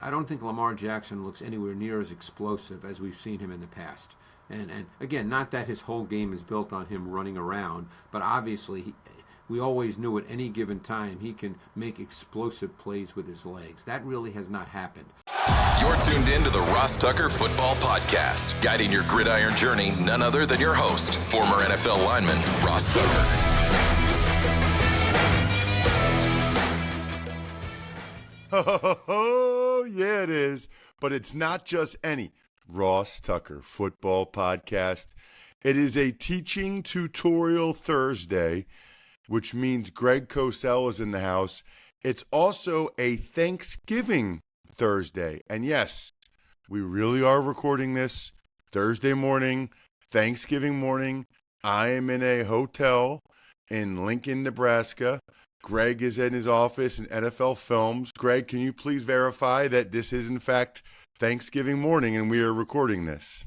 I don't think Lamar Jackson looks anywhere near as explosive as we've seen him in the past. And again, not that his whole game is built on him running around, but obviously we always knew at any given time he can make explosive plays with his legs. That really has not happened. You're tuned in to the Ross Tucker Football Podcast, guiding your gridiron journey, none other than your host, former NFL lineman, Ross Tucker. Oh, yeah, it is. But it's not just any Ross Tucker Football Podcast. It is a teaching tutorial Thursday, which means Greg Cosell is in the house. It's also a Thanksgiving Thursday. And yes, we really are recording this Thursday morning, Thanksgiving morning. I am in a hotel in Lincoln, Nebraska. Greg is in his office in NFL Films. Greg, can you please verify that this is, in fact, Thanksgiving morning and we are recording this?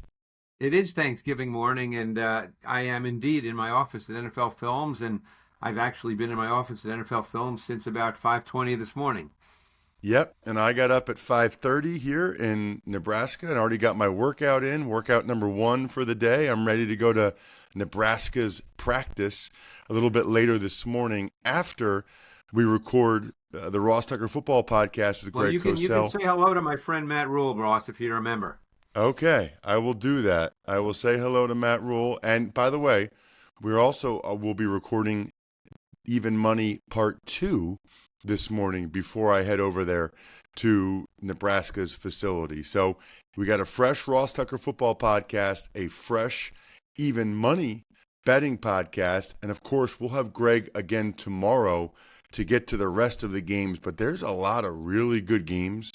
It is Thanksgiving morning, and I am indeed in my office at NFL Films, and I've actually been in my office at NFL Films since about 5:20 this morning. Yep, and I got up at 5:30 here in Nebraska and already got my workout in, workout number 1 for the day. I'm ready to go to Nebraska's practice a little bit later this morning after we record the Ross Tucker Football Podcast with Greg Cosell. You can say hello to my friend Matt Rule, Ross, if you remember. Okay, I will do that. I will say hello to Matt Rule. And by the way, we're also will be recording Even Money Part 2 this morning before I head over there to Nebraska's facility. So we got a fresh Ross Tucker Football Podcast, a fresh Even Money betting podcast, and of course we'll have Greg again tomorrow to get to the rest of the games. But there's a lot of really good games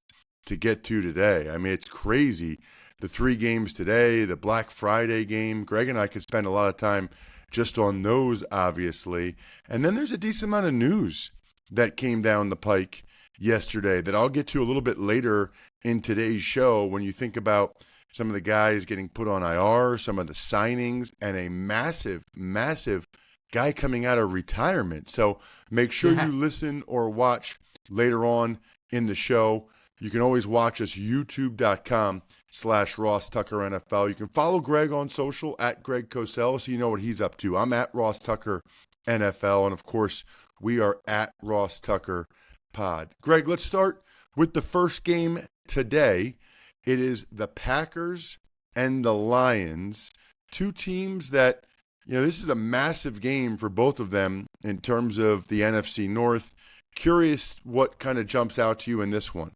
to get to today. I mean, it's crazy. The 3 games today, the Black Friday game. Greg and I could spend a lot of time just on those, obviously. And then there's a decent amount of news that came down the pike yesterday that I'll get to a little bit later in today's show when you think about some of the guys getting put on IR, some of the signings, and a massive, massive guy coming out of retirement. So make sure you listen or watch later on in the show. You can always watch us, youtube.com/Ross Tucker NFL. You can follow Greg on social at Greg Cosell so you know what he's up to. I'm at Ross Tucker NFL. And of course, we are at Ross Tucker Pod. Greg, let's start with the first game today. It is the Packers and the Lions, 2 teams that, this is a massive game for both of them in terms of the NFC North. Curious what kind of jumps out to you in this one.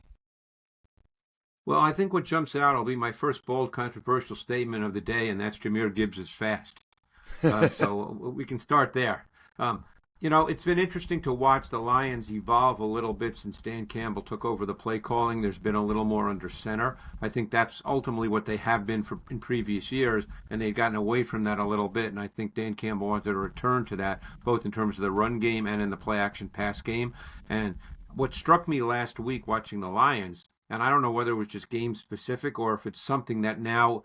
Well, I think what jumps out will be my first bold, controversial statement of the day, and that's Jahmyr Gibbs is fast. So we can start there. It's been interesting to watch the Lions evolve a little bit since Dan Campbell took over the play calling. There's been a little more under center. I think that's ultimately what they have been in previous years, and they've gotten away from that a little bit, and I think Dan Campbell wanted to return to that, both in terms of the run game and in the play-action pass game. And what struck me last week watching the Lions, and I don't know whether it was just game-specific or if it's something that now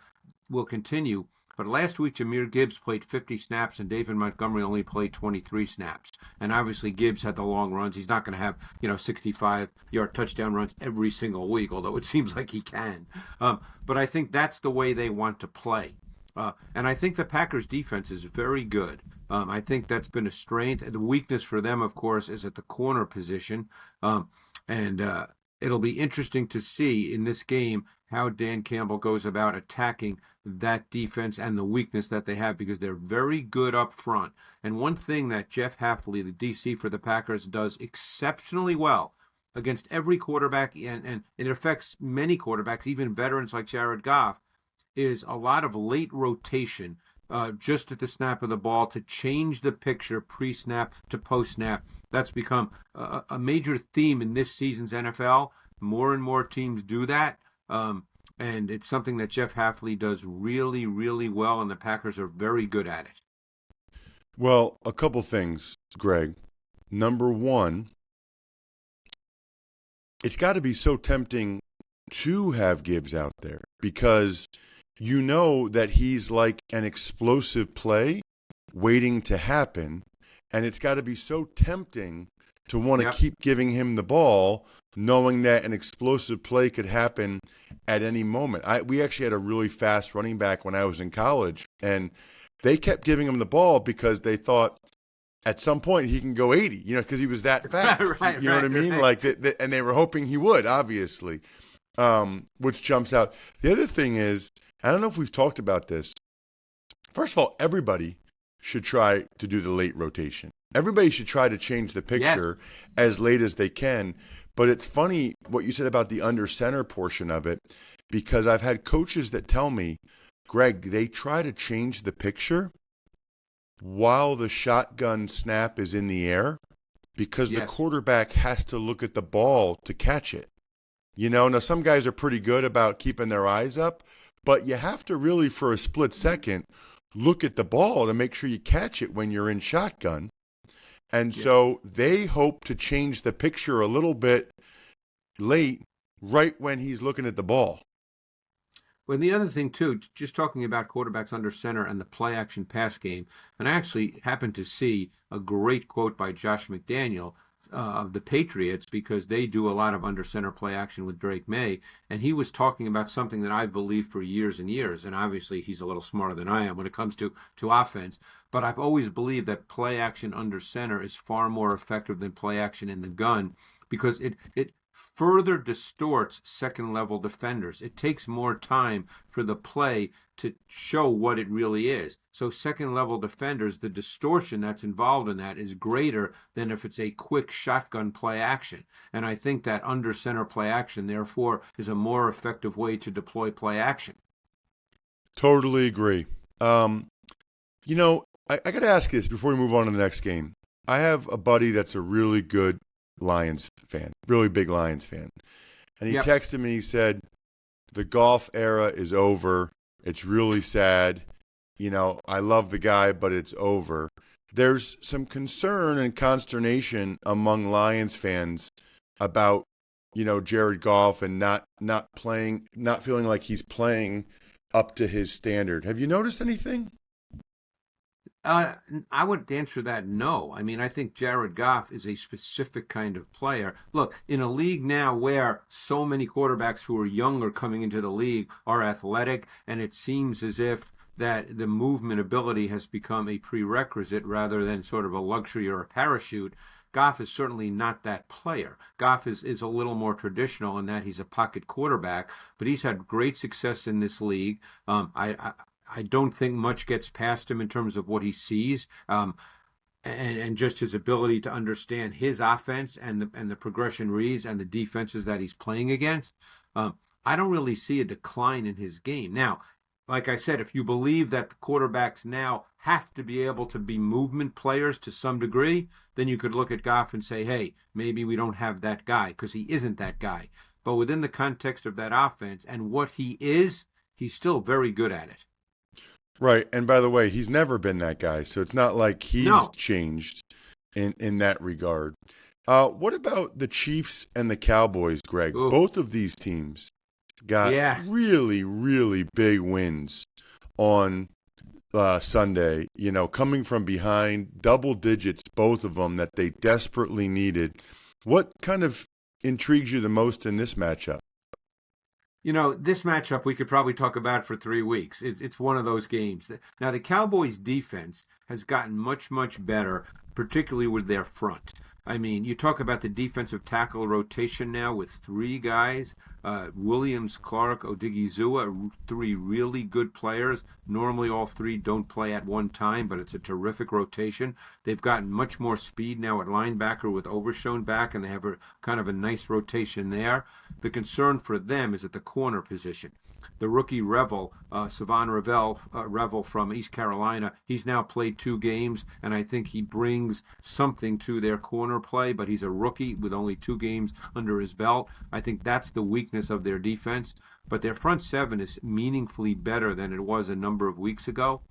will continue, but last week, Jahmyr Gibbs played 50 snaps and David Montgomery only played 23 snaps. And obviously, Gibbs had the long runs. He's not going to have, 65-yard touchdown runs every single week, although it seems like he can. But I think that's the way they want to play. And I think the Packers' defense is very good. I think that's been a strength. The weakness for them, of course, is at the corner position. It'll be interesting to see in this game how Dan Campbell goes about attacking that defense and the weakness that they have, because they're very good up front. And one thing that Jeff Hafley, the DC for the Packers, does exceptionally well against every quarterback, and it affects many quarterbacks, even veterans like Jared Goff, is a lot of late rotation just at the snap of the ball to change the picture pre-snap to post-snap. That's become a major theme in this season's NFL. More and more teams do that, and it's something that Jeff Hafley does really, really well, and the Packers are very good at it. Well, a couple things, Greg. Number one, it's got to be so tempting to have Gibbs out there because you know that he's like an explosive play waiting to happen, and it's got to be so tempting to want to keep giving him the ball, knowing that an explosive play could happen at any moment. We actually had a really fast running back when I was in college, and they kept giving him the ball because they thought at some point he can go 80, because he was that fast. Right, you know what I mean? Right. And they were hoping he would, obviously, which jumps out. The other thing is, I don't know if we've talked about this. First of all, everybody should try to do the late rotation. Everybody should try to change the picture as late as they can. But it's funny what you said about the under center portion of it, because I've had coaches that tell me, Greg, they try to change the picture while the shotgun snap is in the air because the quarterback has to look at the ball to catch it. Now some guys are pretty good about keeping their eyes up, but you have to really, for a split second, look at the ball to make sure you catch it when you're in shotgun. And so they hope to change the picture a little bit late, right when he's looking at the ball. Well, the other thing, too, just talking about quarterbacks under center and the play-action pass game, and I actually happened to see a great quote by Josh McDaniel of the Patriots, because they do a lot of under center play action with Drake May, and he was talking about something that I've believed for years and years, and obviously he's a little smarter than I am when it comes to offense, but I've always believed that play action under center is far more effective than play action in the gun, because it further distorts second-level defenders. It takes more time for the play to show what it really is. So second-level defenders, the distortion that's involved in that is greater than if it's a quick shotgun play action. And I think that under-center play action, therefore, is a more effective way to deploy play action. Totally agree. I got to ask you this before we move on to the next game. I have a buddy that's a really good Lions fan, really big Lions fan. And he texted me, he said, the golf era is over. It's really sad. I love the guy, but it's over. There's some concern and consternation among Lions fans about, Jared Goff and not feeling like he's playing up to his standard. Have you noticed anything? I would answer that no. I mean, I think Jared Goff is a specific kind of player. Look, in a league now where so many quarterbacks who are younger coming into the league are athletic, and it seems as if that the movement ability has become a prerequisite rather than sort of a luxury or a parachute, Goff is certainly not that player. Goff is a little more traditional in that he's a pocket quarterback, but he's had great success in this league. I don't think much gets past him in terms of what he sees, and just his ability to understand his offense and the progression reads and the defenses that he's playing against. I don't really see a decline in his game. Now, like I said, if you believe that the quarterbacks now have to be able to be movement players to some degree, then you could look at Goff and say, hey, maybe we don't have that guy, because he isn't that guy. But within the context of that offense and what he is, he's still very good at it. Right. And by the way, he's never been that guy. So it's not like he's changed in that regard. What about the Chiefs and the Cowboys, Greg? Ooh. Both of these teams got really, really big wins on Sunday, coming from behind, double digits, both of them, that they desperately needed. What kind of intrigues you the most in this matchup? This matchup we could probably talk about for 3 weeks. It's one of those games. Now, the Cowboys' defense has gotten much, much better, particularly with their front. I mean, you talk about the defensive tackle rotation now with 3 guys, Williams, Clark, Odigizua, 3 really good players. Normally all 3 don't play at one time, but it's a terrific rotation. They've gotten much more speed now at linebacker with Overshown back, and they have a kind of a nice rotation there. The concern for them is at the corner position. The rookie Savon Revel from East Carolina, he's now played 2 games, and I think he brings something to their corner play, but he's a rookie with only 2 games under his belt. I think that's the weakness of their defense, but their front 7 is meaningfully better than it was a number of weeks ago.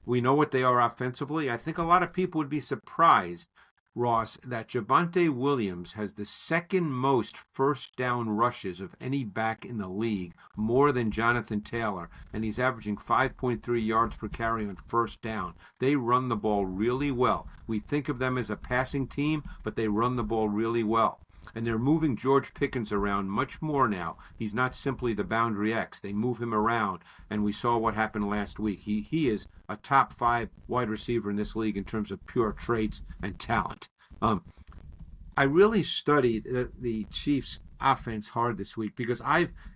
We know what they are offensively. I think a lot of people would be surprised Ross, that Javonte Williams has the second most first down rushes of any back in the league, more than Jonathan Taylor, and he's averaging 5.3 yards per carry on first down. They run the ball really well. We think of them as a passing team, but they run the ball really well. And they're moving George Pickens around much more now. He's not simply the boundary X. They move him around, and we saw what happened last week. He is a top 5 wide receiver in this league in terms of pure traits and talent. I really studied the Chiefs' offense hard this week because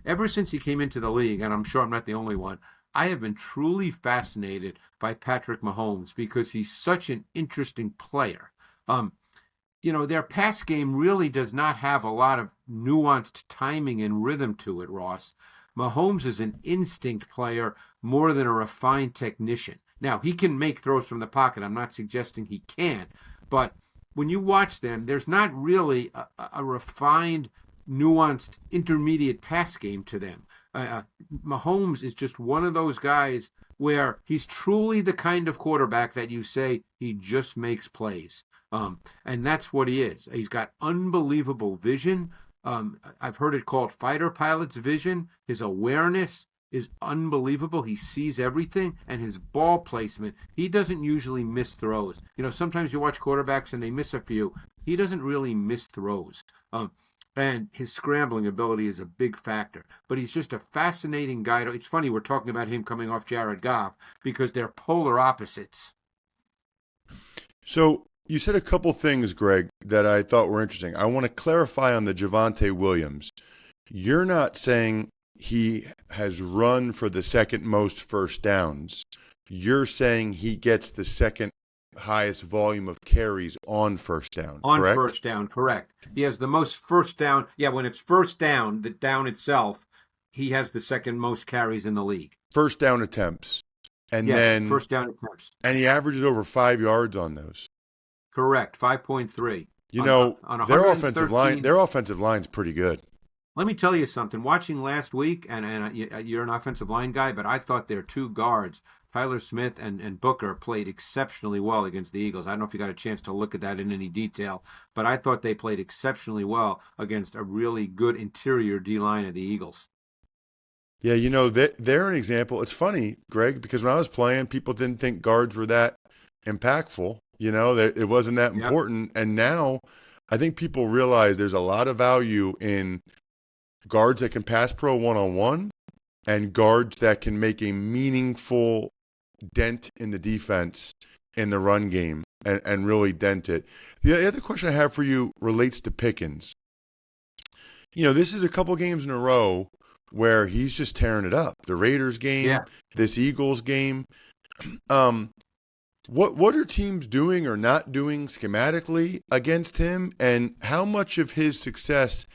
ever since he came into the league, and I'm sure I'm not the only one, I have been truly fascinated by Patrick Mahomes because he's such an interesting player. Their pass game really does not have a lot of nuanced timing and rhythm to it, Ross. Mahomes is an instinct player more than a refined technician. Now, he can make throws from the pocket. I'm not suggesting he can't. But when you watch them, there's not really a refined, nuanced, intermediate pass game to them. Mahomes is just one of those guys where he's truly the kind of quarterback that you say he just makes plays. And that's what he is. He's got unbelievable vision. I've heard it called fighter pilot's vision. His awareness is unbelievable. He sees everything, and his ball placement, he doesn't usually miss throws. Sometimes you watch quarterbacks and they miss a few. He doesn't really miss throws. And his scrambling ability is a big factor. But he's just a fascinating guy. It's funny we're talking about him coming off Jared Goff because they're polar opposites. So you said a couple things, Greg, that I thought were interesting. I want to clarify on the Javonte Williams. You're not saying he has run for the second most first downs. You're saying he gets the second highest volume of carries on first down, correct? On first down, correct. He has the most first down. Yeah, when it's first down, the down itself, he has the second most carries in the league. First down attempts. And then first down attempts. And he averages over 5 yards on those. Correct, 5.3. Their offensive line's pretty good. Let me tell you something. Watching last week, and you're an offensive line guy, but I thought their two guards, Tyler Smith and Booker, played exceptionally well against the Eagles. I don't know if you got a chance to look at that in any detail, but I thought they played exceptionally well against a really good interior D-line of the Eagles. Yeah, they're an example. It's funny, Greg, because when I was playing, people didn't think guards were that impactful. It wasn't that important. And now I think people realize there's a lot of value in guards that can pass pro one-on-one and guards that can make a meaningful dent in the defense in the run game and really dent it. The other question I have for you relates to Pickens. This is a couple games in a row where he's just tearing it up. The Raiders game, this Eagles game. What are teams doing or not doing schematically against him, and how much of his success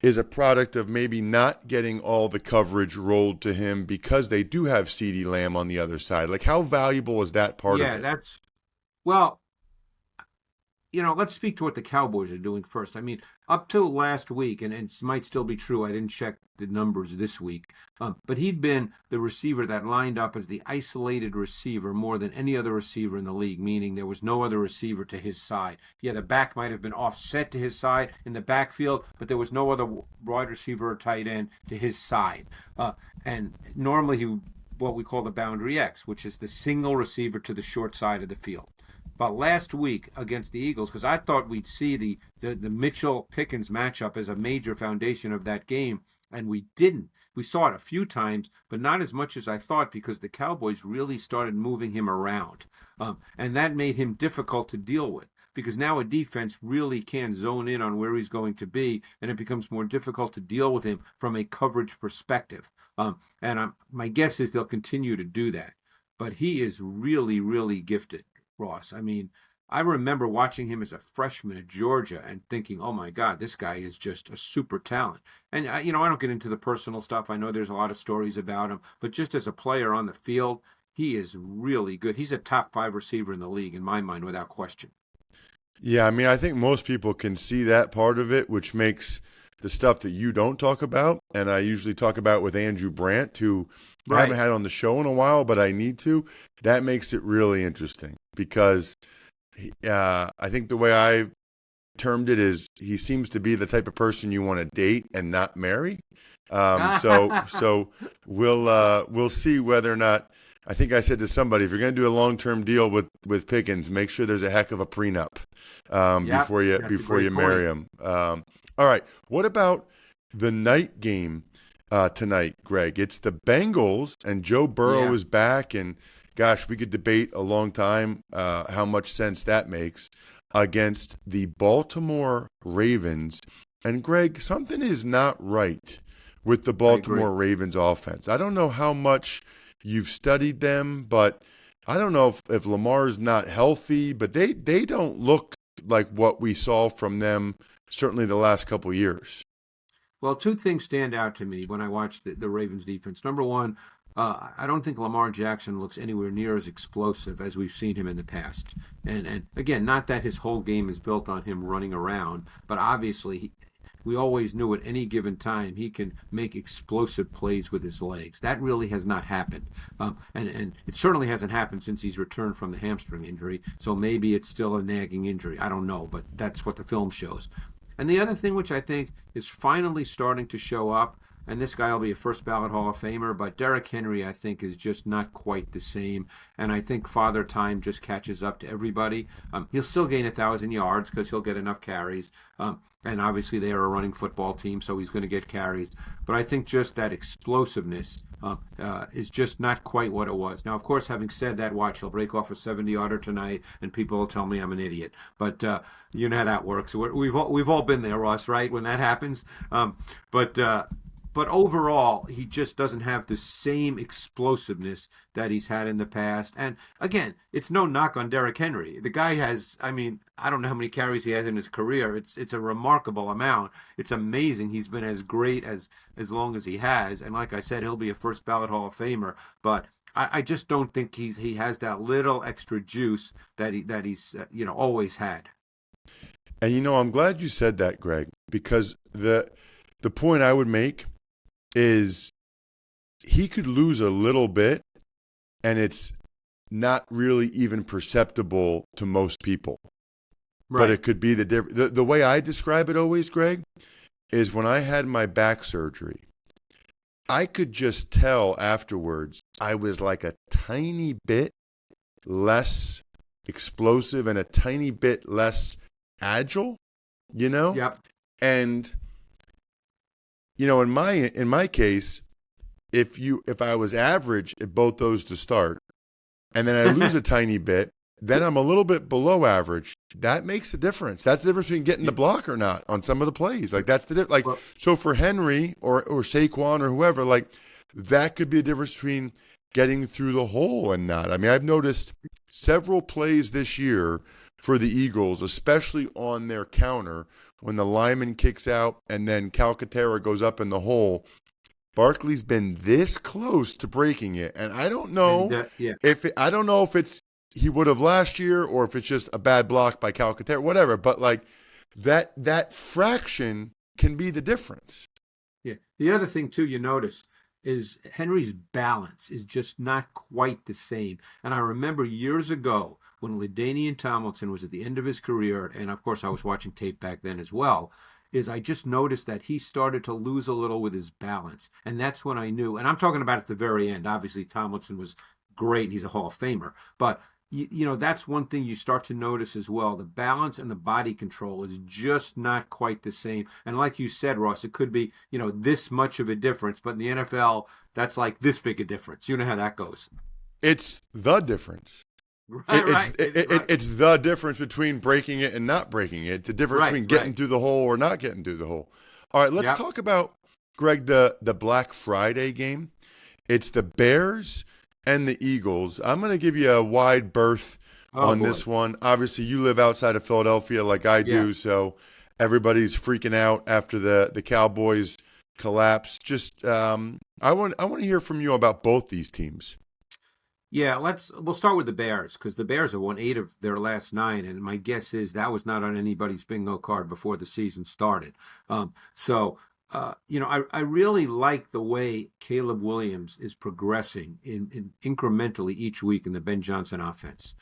is a product of maybe not getting all the coverage rolled to him because they do have CeeDee Lamb on the other side? Like, how valuable is that part of it? Let's speak to what the Cowboys are doing first. I mean, up till last week, and it might still be true, I didn't check the numbers this week, but he'd been the receiver that lined up as the isolated receiver more than any other receiver in the league, meaning there was no other receiver to his side. Yeah, the back might have been offset to his side in the backfield, but there was no other wide receiver or tight end to his side. And normally what we call the boundary X, which is the single receiver to the short side of the field. But last week against the Eagles, because I thought we'd see the Mitchell-Pickens matchup as a major foundation of that game, and we didn't. We saw it a few times, but not as much as I thought because the Cowboys really started moving him around. And that made him difficult to deal with because now a defense really can zone in on where he's going to be, and it becomes more difficult to deal with him from a coverage perspective. My guess is they'll continue to do that. But he is really, really gifted, Ross. I mean, I remember watching him as a freshman at Georgia and thinking, oh my God, this guy is just a super talent. And, I don't get into the personal stuff. I know there's a lot of stories about him, but just as a player on the field, he is really good. He's a top 5 receiver in the league, in my mind, without question. Yeah, I mean, I think most people can see that part of it, which makes the stuff that you don't talk about, and I usually talk about with Andrew Brandt, who I haven't had on the show in a while, but I need to. That makes it really interesting because I think the way I termed it is he seems to be the type of person you want to date and not marry. So we'll see whether or not. I think I said to somebody, if you're going to do a long-term deal with Pickens, make sure there's a heck of a prenup before you marry him. All right. What about the night game tonight, Greg? It's the Bengals, and Joe Burrow is back. And gosh, we could debate a long time how much sense that makes against the Baltimore Ravens. And Greg, something is not right with the Baltimore Ravens offense. I don't know how much you've studied them, but I don't know if Lamar's not healthy, but they don't look like what we saw from them certainly the last couple of years. Well, two things stand out to me when I watch the Ravens defense. Number one, I don't think Lamar Jackson looks anywhere near as explosive as we've seen him in the past. And again, not that his whole game is built on him running around, but obviously we always knew at any given time he can make explosive plays with his legs. That really has not happened. And it certainly hasn't happened since he's returned from the hamstring injury. So maybe it's still a nagging injury. I don't know, but that's what the film shows. And the other thing which I think is finally starting to show up, and this guy will be a first ballot Hall of Famer, but Derrick Henry, I think, is just not quite the same. And I think Father Time just catches up to everybody. He'll still gain 1,000 yards because he'll get enough carries. And obviously they are a running football team, so he's going to get carries. But I think just that explosiveness is just not quite what it was. Now, of course, having said that, watch, he'll break off a 70-yarder tonight, and people will tell me I'm an idiot. But you know how that works. We've all been there, Ross, right, when that happens. But overall, he just doesn't have the same explosiveness that he's had in the past. And again, it's no knock on Derrick Henry. The guy has, I don't know how many carries he has in his career. It's a remarkable amount. It's amazing he's been as great as long as he has. And like I said, he'll be a first ballot Hall of Famer. But I just don't think he has that little extra juice that he's always had. And I'm glad you said that, Greg, because the point I would make is he could lose a little bit and it's not really even perceptible to most people. Right. But it could be the way I describe it always, Greg, is when I had my back surgery, I could just tell afterwards I was like a tiny bit less explosive and a tiny bit less agile, Yep. And in my case, if I was average at both those to start, and then I lose a tiny bit, then I'm a little bit below average. That makes a difference. That's the difference between getting the block or not on some of the plays. Like that's so for Henry or Saquon or whoever, like that could be a difference between getting through the hole and not. I've noticed several plays this year for the Eagles, especially on their counter, when the lineman kicks out and then Calcaterra goes up in the hole. Barkley's been this close to breaking it, and I don't know if it's he would have last year or if it's just a bad block by Calcaterra, whatever. But like that fraction can be the difference. Yeah. The other thing too, you notice is Henry's balance is just not quite the same. And I remember years ago when LaDainian Tomlinson was at the end of his career, and of course I was watching tape back then as well, is I just noticed that he started to lose a little with his balance. And that's when I knew, and I'm talking about at the very end, obviously Tomlinson was great, and he's a Hall of Famer, but that's one thing you start to notice as well. The balance and the body control is just not quite the same. And like you said, Ross, it could be, this much of a difference, but in the NFL, that's like this big a difference. You know how that goes. It's the difference. Right. It's the difference between breaking it and not breaking it. It's a difference between getting through the hole or not getting through the hole. All right, let's talk about, Greg, the Black Friday game. It's the Bears and the Eagles. I'm going to give you a wide berth on this one. Obviously, you live outside of Philadelphia like I do, so everybody's freaking out after the Cowboys collapse. Just I want to hear from you about both these teams. Yeah, we'll start with the Bears because the Bears have won 8 of their last 9, and my guess is that was not on anybody's bingo card before the season started. So I really like the way Caleb Williams is progressing in incrementally each week in the Ben Johnson offense.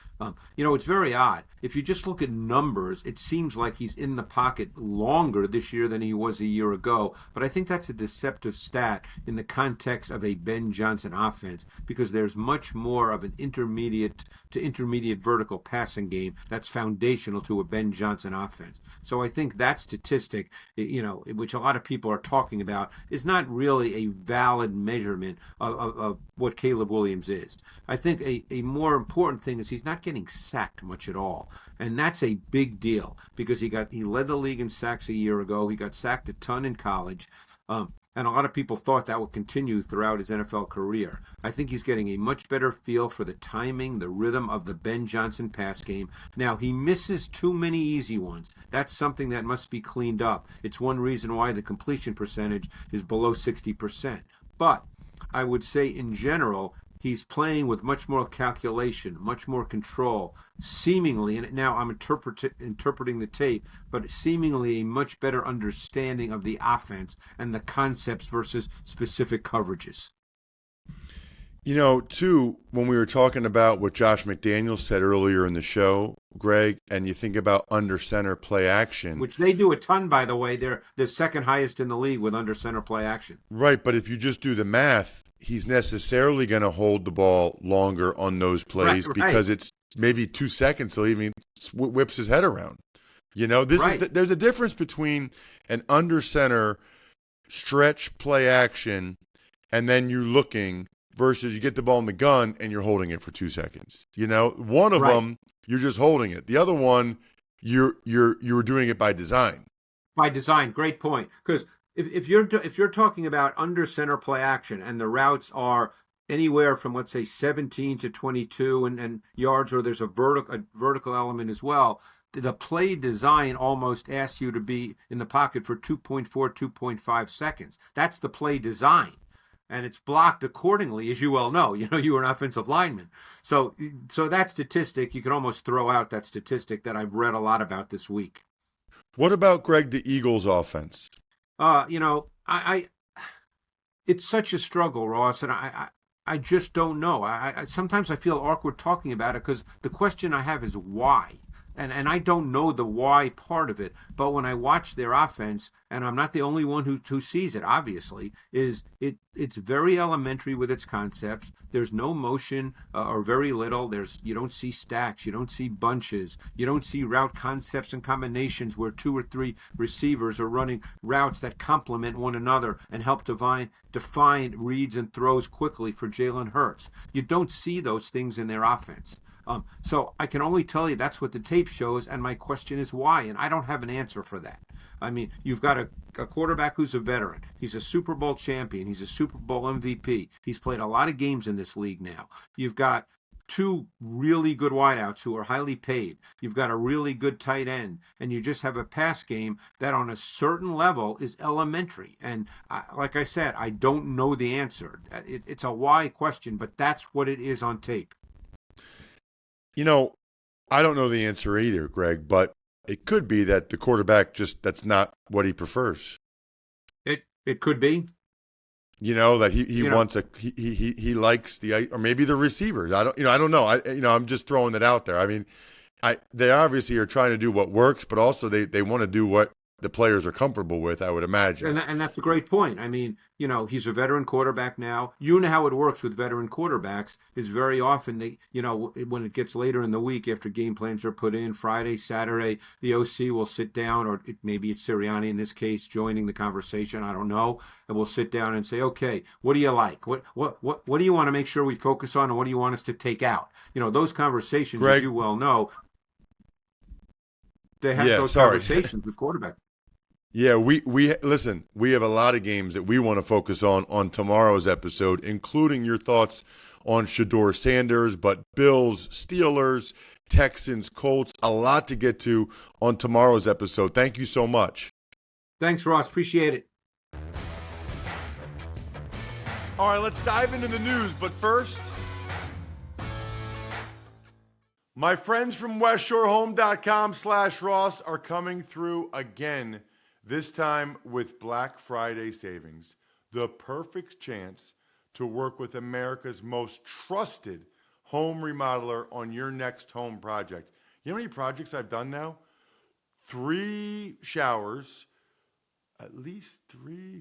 It's very odd. If you just look at numbers, it seems like he's in the pocket longer this year than he was a year ago. But I think that's a deceptive stat in the context of a Ben Johnson offense because there's much more of an intermediate to intermediate vertical passing game that's foundational to a Ben Johnson offense. So I think that statistic, which a lot of people are talking about, is not really a valid measurement of what Caleb Williams is. I think a more important thing is he's not getting sacked much at all. And that's a big deal because he led the league in sacks a year ago. He got sacked a ton in college. And a lot of people thought that would continue throughout his NFL career. I think he's getting a much better feel for the timing, the rhythm of the Ben Johnson pass game. Now, he misses too many easy ones. That's something that must be cleaned up. It's one reason why the completion percentage is below 60%. But I would say in general, he's playing with much more calculation, much more control, seemingly, and now I'm interpreting the tape, but seemingly a much better understanding of the offense and the concepts versus specific coverages. Too, when we were talking about what Josh McDaniels said earlier in the show, Greg, and you think about under center play action. Which they do a ton, by the way. They're the second highest in the league with under center play action. Right, but if you just do the math, he's necessarily going to hold the ball longer on those plays because it's maybe 2 seconds till he even whips his head around. There's a difference between an under center stretch play action and then you're looking versus you get the ball in the gun and you're holding it for 2 seconds. One of them you're just holding it. The other one you're doing it by design. By design, great point. Because if you're talking about under center play action and the routes are anywhere from, let's say, 17 to 22 and yards, or there's a vertical element as well, the play design almost asks you to be in the pocket for 2.4, 2.5 seconds. That's the play design. And it's blocked accordingly, as you well know. You were an offensive lineman. So that statistic, you can almost throw out that statistic that I've read a lot about this week. What about, Greg, the Eagles' offense? It's such a struggle, Ross, and I just don't know. Sometimes I feel awkward talking about it because the question I have is why. And I don't know the why part of it, but when I watch their offense, and I'm not the only one who sees it, obviously, it's very elementary with its concepts. There's no motion or very little. You don't see stacks, you don't see bunches, you don't see route concepts and combinations where 2 or 3 receivers are running routes that complement one another and help define reads and throws quickly for Jalen Hurts. You don't see those things in their offense. So I can only tell you that's what the tape shows, and my question is why, and I don't have an answer for that. I mean, you've got a quarterback who's a veteran. He's a Super Bowl champion. He's a Super Bowl MVP. He's played a lot of games in this league now. You've got 2 really good wideouts who are highly paid. You've got a really good tight end, and you just have a pass game that on a certain level is elementary. And like I said, I don't know the answer. It's a why question, but that's what it is on tape. I don't know the answer either, Greg, but it could be that the quarterback that's not what he prefers. It could be. That he wants he likes or maybe the receivers. I don't know. I'm just throwing it out there. I mean, they obviously are trying to do what works, but also they want to do what the players are comfortable with, I would imagine. And that's a great point. I mean, he's a veteran quarterback now. You know how it works with veteran quarterbacks is very often when it gets later in the week after game plans are put in, Friday, Saturday, the OC will sit down, or maybe it's Sirianni in this case joining the conversation, I don't know, and we'll sit down and say, okay, what do you like? What do you want to make sure we focus on, and what do you want us to take out? Those conversations, Greg, as you well know, they have those conversations with quarterbacks. Yeah, we listen, we have a lot of games that we want to focus on tomorrow's episode, including your thoughts on Shedeur Sanders, but Bills, Steelers, Texans, Colts, a lot to get to on tomorrow's episode. Thank you so much. Thanks, Ross. Appreciate it. All right, let's dive into the news, but first, my friends from WestShoreHome.com/Ross are coming through again This time with Black Friday savings, the perfect chance to work with America's most trusted home remodeler on your next home project. You know how many projects I've done now? 3 showers, at least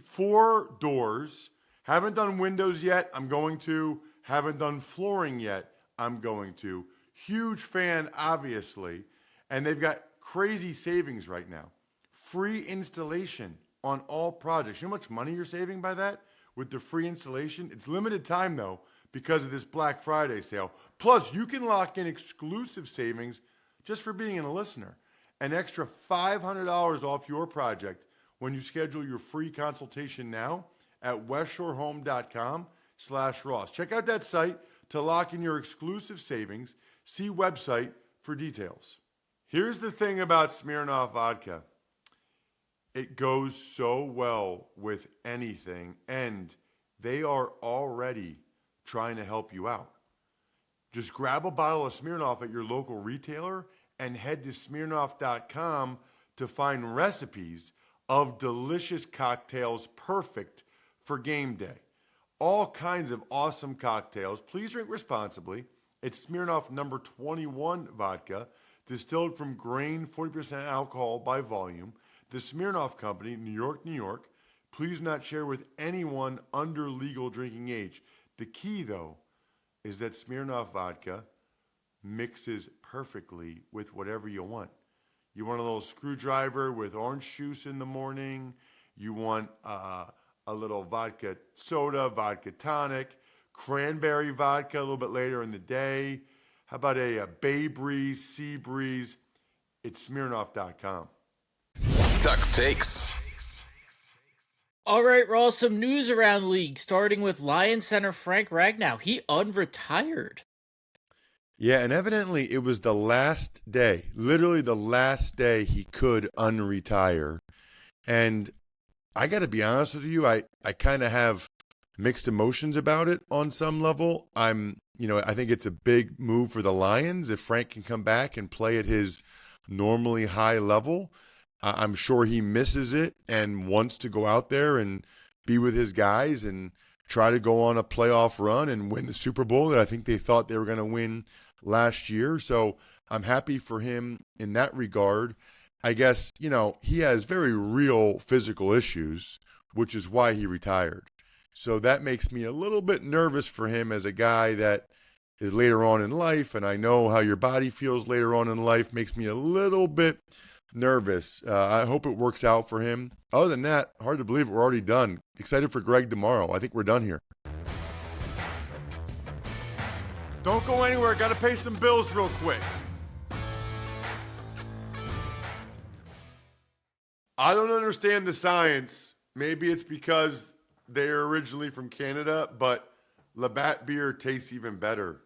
4 doors. Haven't done windows yet. I'm going to. Haven't done flooring yet. I'm going to. Huge fan, obviously. And they've got crazy savings right now. Free installation on all projects. You know how much money you're saving by that? With the free installation? It's limited time, though, because of this Black Friday sale. Plus, you can lock in exclusive savings just for being a listener. An extra $500 off your project when you schedule your free consultation now at westshorehome.com/Ross. Check out that site to lock in your exclusive savings. See website for details. Here's the thing about Smirnoff vodka. It goes so well with anything, and they are already trying to help you out. Just grab a bottle of Smirnoff at your local retailer and head to Smirnoff.com to find recipes of delicious cocktails perfect for game day. All kinds of awesome cocktails. Please drink responsibly. It's Smirnoff number 21 vodka, distilled from grain, 40% alcohol by volume. The Smirnoff Company, New York, New York. Please not share with anyone under legal drinking age. The key, though, is that Smirnoff vodka mixes perfectly with whatever you want. You want a little screwdriver with orange juice in the morning. You want a little vodka soda, vodka tonic, cranberry vodka a little bit later in the day. How about a Bay Breeze, Sea Breeze? It's Smirnoff.com. Tux Takes. All right, Ross, some news around the league, starting with Lions center Frank Ragnow. He unretired. Yeah, and evidently it was the last day, literally the last day he could unretire. And I got to be honest with you, I kind of have mixed emotions about it on some level. I think it's a big move for the Lions if Frank can come back and play at his normally high level. I'm sure he misses it and wants to go out there and be with his guys and try to go on a playoff run and win the Super Bowl that I think they thought they were going to win last year. So I'm happy for him in that regard. I guess, he has very real physical issues, which is why he retired. So that makes me a little bit nervous for him as a guy that is later on in life, and I know how your body feels later on in life, makes me a little bit nervous. I hope it works out for him. Other than that, hard to believe we're already done. Excited for Greg tomorrow. I think we're done here. Don't go anywhere. Got to pay some bills real quick. I don't understand the science. Maybe it's because they're originally from Canada, but Labatt beer tastes even better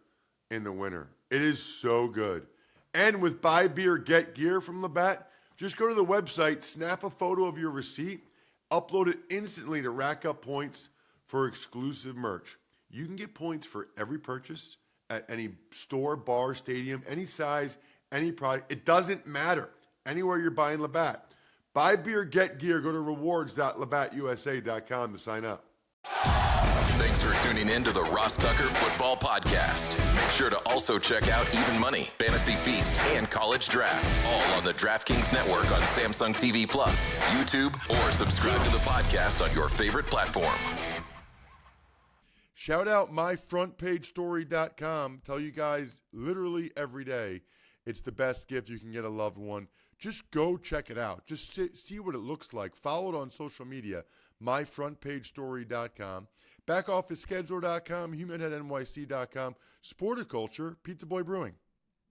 in the winter. It is so good. And with Buy Beer, Get Gear from Labatt, just go to the website, snap a photo of your receipt, upload it instantly to rack up points for exclusive merch. You can get points for every purchase at any store, bar, stadium, any size, any product. It doesn't matter. Anywhere you're buying Labatt. Buy Beer, Get Gear. Go to rewards.labattusa.com to sign up. Thanks for tuning in to the Ross Tucker Football Podcast. Make sure to also check out Even Money, Fantasy Feast, and College Draft, all on the DraftKings Network on Samsung TV Plus, YouTube, or subscribe to the podcast on your favorite platform. Shout out myfrontpagestory.com. Tell you guys literally every day it's the best gift you can get a loved one. Just go check it out. Just see what it looks like. Follow it on social media, myfrontpagestory.com. BackOfficeSchedule.com, HumanHeadNYC.com, Sporticulture, Pizza Boy Brewing.